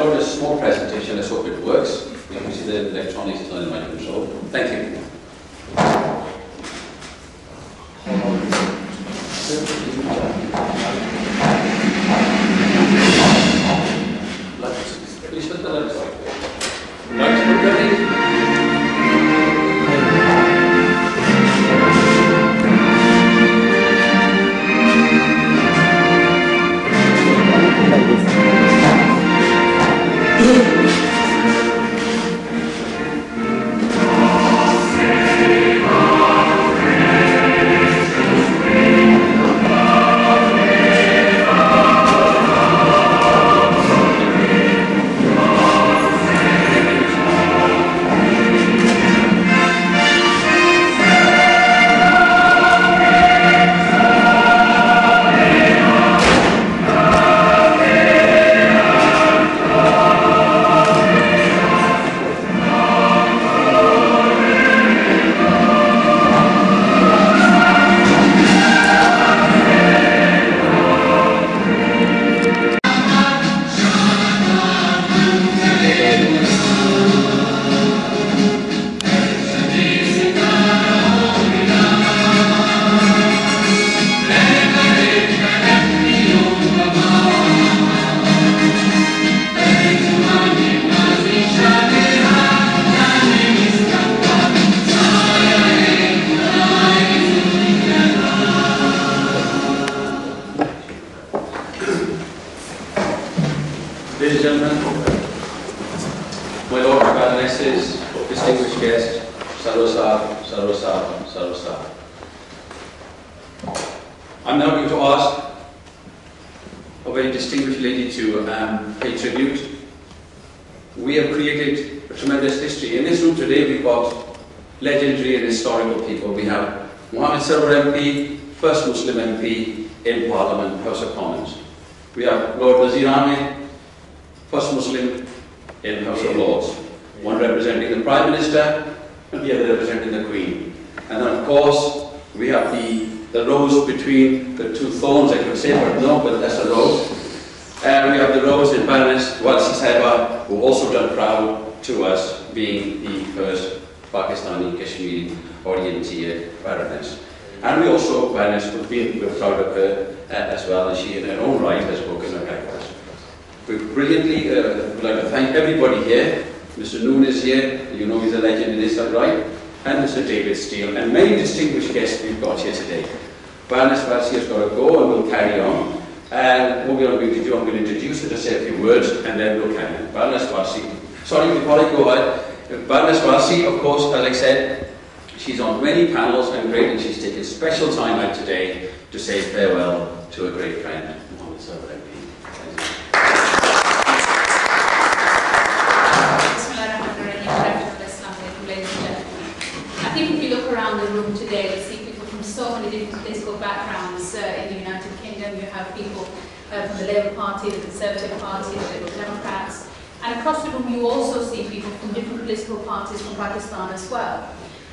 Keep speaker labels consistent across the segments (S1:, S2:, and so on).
S1: out a small presentation. Let's hope it works. You can see the electronics is not in my control. Thank you. Please put the lights on. Lights are ready. Ladies and gentlemen, my Lord Baronesses, distinguished guest, Sarwar, Sarwar, Sarwar. I'm now going to ask a very distinguished lady to pay tribute. We have created a tremendous history. In this room today we've got legendary and historical people. We have Mohammed Sarwar MP, first Muslim MP in Parliament, House of Commons. We have Lord Wazir Ahmed, first Muslim in House of Lords, one representing the Prime Minister and the other representing the Queen. And then of course we have the rose between the two thorns, I could say, but no, but that's a rose. And we have the rose in Baroness Walsi Sahiba, who also done proud to us, being the first Pakistani Kashmiri Orienteer Baroness. And we also, Baroness, we're proud of her as well, and she in her own right has spoken her records. We brilliantly would like to thank everybody here. Mr. Noon is here, you know he's a legend in his own right, and Mr. David Steele, and many distinguished guests we've got here today. Baroness Walsi has got to go and we'll carry on. And what we're going to do, I'm going to introduce her to say a few words and then we'll carry on. Baroness Walsi. Sorry, before I go ahead, Baroness Walsi, of course, as I said, she's on many panels and great, and she's taken special time out today to say farewell to a great friend, Mohammed Sarwar MP.
S2: I think if you look around the room today, you see people from so many different political backgrounds in the United Kingdom. You have people from the Labour Party, the Conservative Party, the Liberal Democrats, and across the room you also see people from different political parties from Pakistan as well.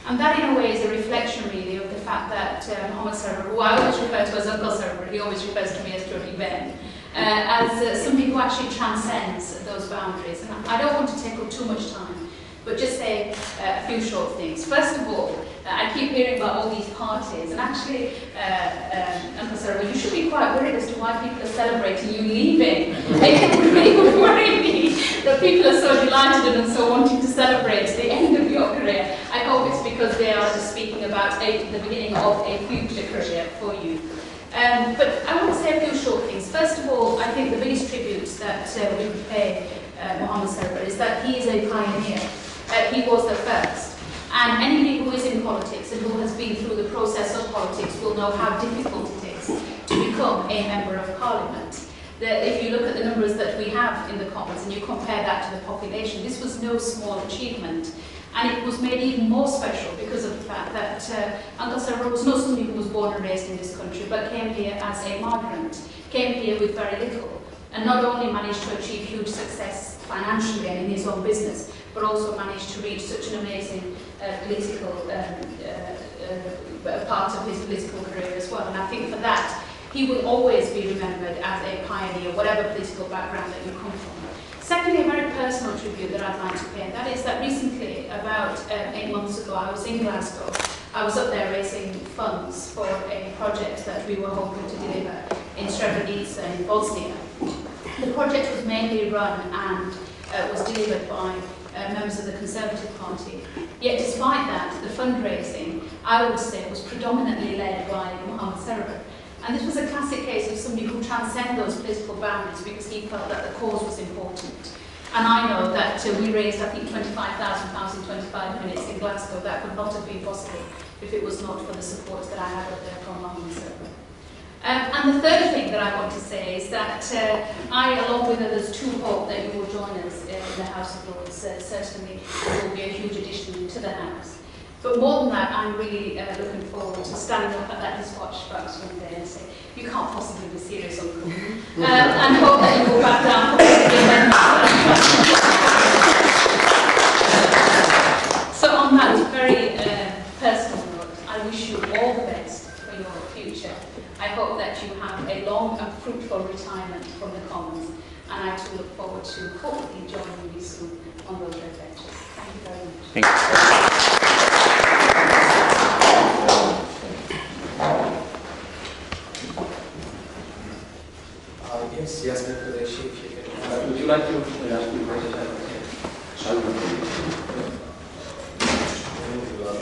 S2: And that in a way is a reflection really of the fact that Mohammed Sarwar, who I always refer to as Uncle Sarwar, he always refers to me as Jody Ben, as somebody who actually transcends those boundaries. And I don't want to take up too much time, but just say a few short things. First of all, I keep hearing about all these parties, and actually, Uncle Sarwar, you should be quite worried as to why people are celebrating you leaving. It really would worry me that people are so delighted and so wanting to celebrate the end of your career. I hope it's because they are speaking about the beginning of a future career for you. But I want to say a few short things. First of all, I think the biggest tribute that we would pay Mohammed Sarwar is that he is a pioneer. He was the first. And anybody who is in politics and who has been through the process of politics will know how difficult it is to become a member of Parliament. If you look at the numbers that we have in the Commons and you compare that to the population, this was no small achievement. And it was made even more special because of the fact that Uncle Sarwar was not somebody who was born and raised in this country, but came here as a migrant, came here with very little, and not only managed to achieve huge success financially and in his own business, but also managed to reach such an amazing political part of his political career as well. And I think for that, he will always be remembered as a pioneer, whatever political background that you come from. Secondly, a very personal tribute that I'd like to pay, and that is that recently, about 8 months ago, I was in Glasgow. I was up there raising funds for a project that we were hoping to deliver in Srebrenica in Bosnia. The project was mainly run and was delivered by members of the Conservative Party. Yet despite that, the fundraising, I would say, was predominantly led by Mohammed Sarwar. And this was a classic case of somebody who transcended those political boundaries because he felt that the cause was important. And I know that we raised, I think, £25,000 in 25 minutes in Glasgow. That would not have been possible if it was not for the support that I had up there from Mohammed Sarwar. And the third thing that I want to say is that I, along with others, too hope that you will join us in the House of Lords. Certainly, it will be a huge addition to the House. But more than that, I'm really looking forward to standing up at that dispatch box one day and say, you can't possibly be serious, Uncle. And hope that you will back down. So on that very personal note, I wish you all the best for your future. I hope that you have a long and fruitful retirement from the Commons, and I too look forward to hopefully joining you soon on those adventures. Thank you very much.
S1: Thank you.
S3: Yes, Qureshi, if you can.
S1: Would you like to ask me a question?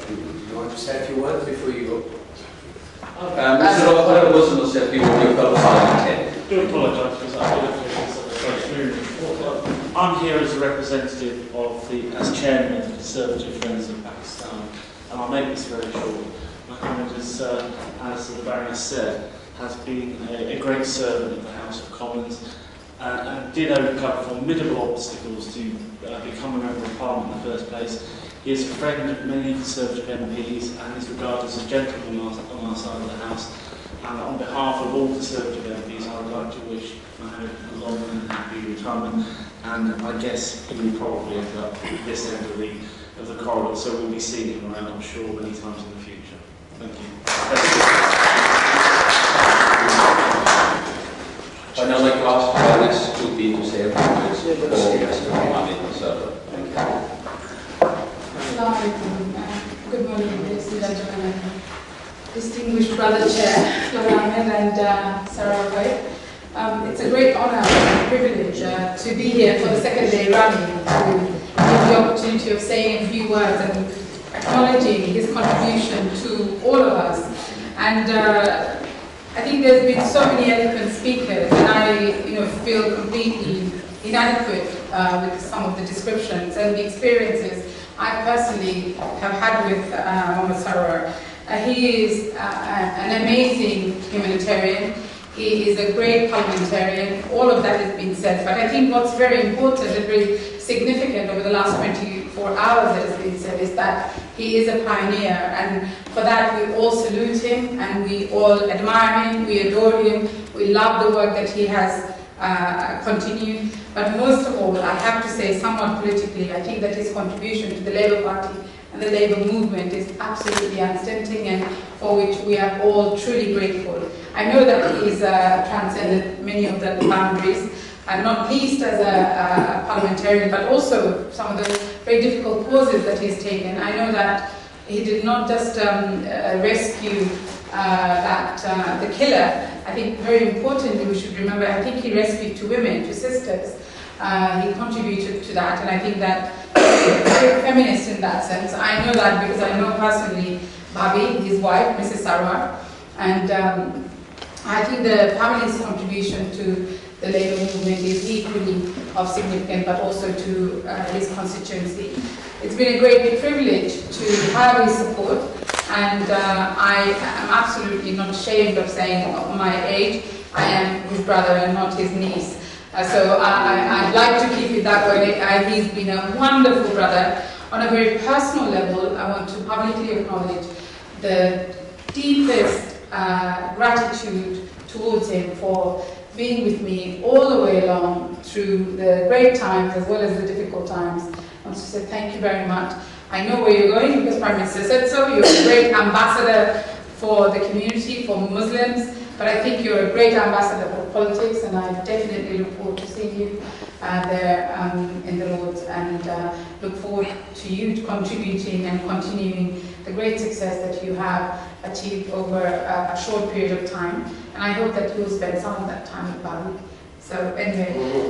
S3: Do you want to say a few words before you go?
S1: Mr. Sarwar was said you would fellow
S4: I do apologise because I did I'm here as a representative of as chairman of the Conservative Friends of Pakistan, and I'll make this very short. My comment is, as the Baroness said, has been a great servant of the House of Commons and did overcome formidable obstacles to become a Member of Parliament in the first place. He is a friend of many Conservative MPs and is regarded as a gentleman on our side of the House. And on behalf of all Conservative MPs, I would like to wish Mohammed a long and happy retirement. And I guess he will probably end up at this end of the corridor, so we'll be seeing him around, I'm sure, many times in the future. Thank you.
S1: I'd now like to ask the Baroness to be to say a few words for Mr. Mohammed Sarwar. Thank
S5: you. Good morning, ladies and gentlemen, and distinguished brother chair, Lord Ahmed and Sarwar. It's a great honour and privilege to be here for the second day running, to give the opportunity of saying a few words and acknowledging his contribution to all of us. And I think there's been so many eloquent speakers, and I feel completely inadequate with some of the descriptions and the experiences I personally have had with Mohammed Sarwar. He is an amazing humanitarian. He is a great parliamentarian. All of that has been said, but I think what's very important and very significant over the last 24 hours that has been said is that he is a pioneer, and for that we all salute him and we all admire him, we adore him, we love the work that he has continued. But most of all, I have to say, somewhat politically, I think that his contribution to the Labour Party and the Labour movement is absolutely unstinting, and for which we are all truly grateful. I know that he's transcended many of the boundaries, and not least as a parliamentarian, but also some of the very difficult causes that he's taken. I know that he did not just rescue the killer. I think very importantly we should remember, I think he rescued 2 women, 2 sisters. He contributed to that, and I think that he's very feminist in that sense. I know that because I know personally Bhabi, his wife, Mrs. Sarwar, and I think the family's contribution to the Labour movement is equally of significant, but also to his constituency. It's been a great privilege to have his support, and I am absolutely not ashamed of saying of my age, I am his brother and not his niece. So I'd like to keep it that way. He's been a wonderful brother. On a very personal level, I want to publicly acknowledge the deepest gratitude towards him for being with me all the way along through the great times as well as the difficult times. I want to say thank you very much. I know where you're going because Prime Minister said so. You're a great ambassador for the community, for Muslims, but I think you're a great ambassador for politics, and I definitely look forward to seeing you there in the Lord, and look forward to you contributing and continuing the great success that you have achieved over a short period of time. And I hope that you'll spend some of that time with Bali. So anyway,